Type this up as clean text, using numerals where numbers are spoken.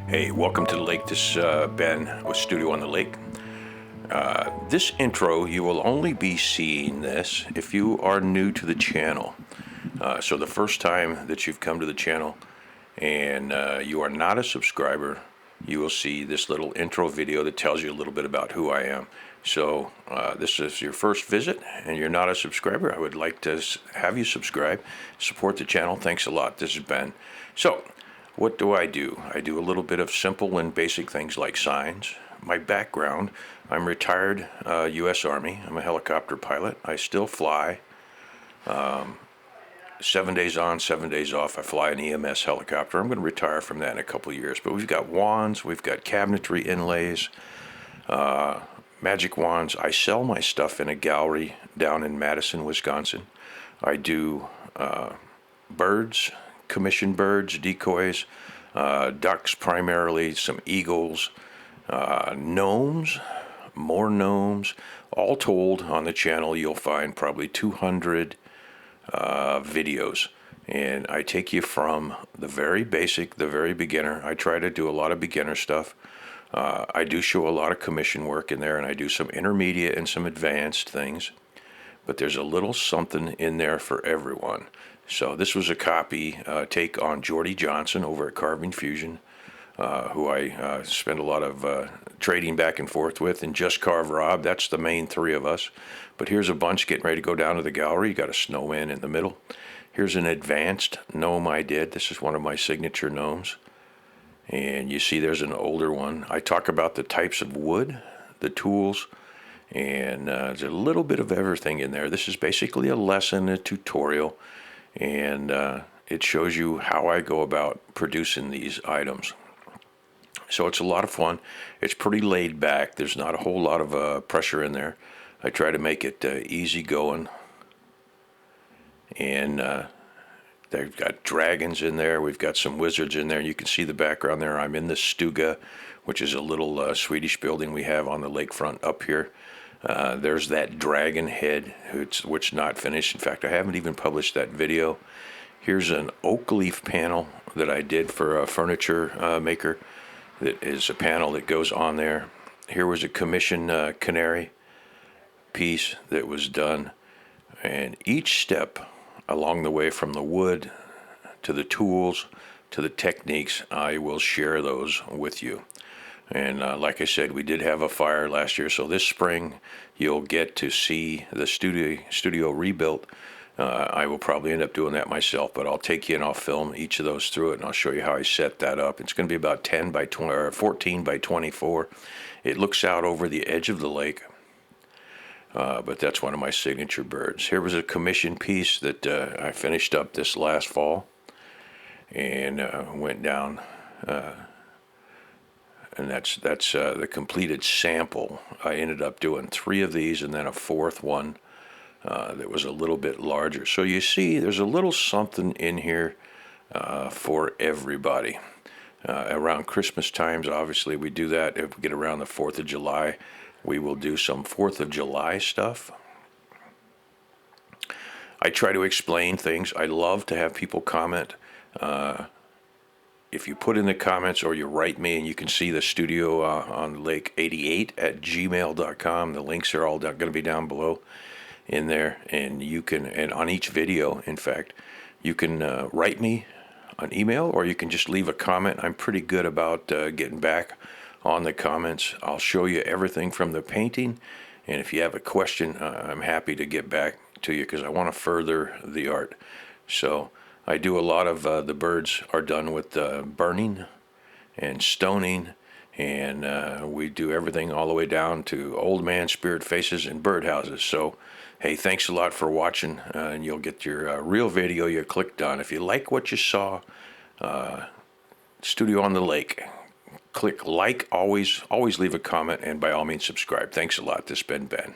Hey, welcome to the lake. This is Ben with Studio on the Lake. This intro, you will only be seeing this if you are new to the channel. So the first time that you've come to the channel and you are not a subscriber, you will see this little intro video that tells you a little bit about who I am. So this is your first visit and you're not a subscriber, I would like to have you subscribe, support the channel. Thanks a lot. This is Ben. So what do? I do a little bit of simple and basic things like signs. My background, I'm retired U.S. Army. I'm a helicopter pilot. I still fly 7 days on, 7 days off. I fly an EMS helicopter. I'm going to retire from that in a couple of years. But we've got wands, we've got cabinetry inlays, magic wands. I sell my stuff in a gallery down in Madison, Wisconsin. I do birds, commission birds, decoys, ducks primarily, some eagles, gnomes, more gnomes. All told, on the channel you'll find probably 200 videos, and I take you from the very basic, the very beginner. I try to do a lot of beginner stuff. I do show a lot of commission work in there, and I do some intermediate and some advanced things, but there's a little something in there for everyone. So this was a copy take on Jordy Johnson over at Carving Fusion, who I spend a lot of trading back and forth with, and Just Carve Rob. That's the main three of us. But here's a bunch getting ready to go down to the gallery. You got a snowman in the middle. Here's an advanced gnome I did. This is one of my signature gnomes. And you see there's an older one. I talk about the types of wood, the tools, and there's a little bit of everything in there. This is basically a lesson, a tutorial, and it shows you how I go about producing these items. So it's a lot of fun. It's pretty laid back. There's not a whole lot of pressure in there. I try to make it easy going. And they've got dragons in there. We've got some wizards in there. You can see the background there. I'm in the Stuga, which is a little Swedish building we have on the lakefront up here. There's that dragon head, which not finished. In fact, I haven't even published that video. Here's an oak leaf panel that I did for a furniture maker. That is a panel that goes on there. Here was a commission canary piece that was done. And each step along the way, from the wood to the tools to the techniques, I will share those with you. And like I said, we did have a fire last year, so this spring you'll get to see the studio rebuilt. I will probably end up doing that myself, but I'll take you and I'll film each of those through it, and I'll show you how I set that up. It's going to be about 10 by 20 or 14 by 24. It looks out over the edge of the lake, but that's one of my signature birds. Here was a commission piece that I finished up this last fall, and went down. And that's the completed sample. I ended up doing 3 of these and then a 4th one that was a little bit larger. So you see there's a little something in here for everybody. Around Christmas times, obviously we do that. If we get around the 4th of July, we will do some 4th of July stuff. I try to explain things. I love to have people comment. If you put in the comments or you write me, and you can see the studio on Lake 88 at gmail.com. The links are all going to be down below in there. And you can, and on each video, in fact, you can write me an email, or you can just leave a comment. I'm pretty good about getting back on the comments. I'll show you everything from the painting. And if you have a question, I'm happy to get back to you, because I want to further the art. So I do a lot of the birds are done with burning and stoning, and we do everything all the way down to old man spirit faces and birdhouses. So, hey, thanks a lot for watching, and you'll get your real video you clicked on. If you like what you saw, Studio on the Lake, click like, always leave a comment, and by all means subscribe. Thanks a lot. This has been Ben.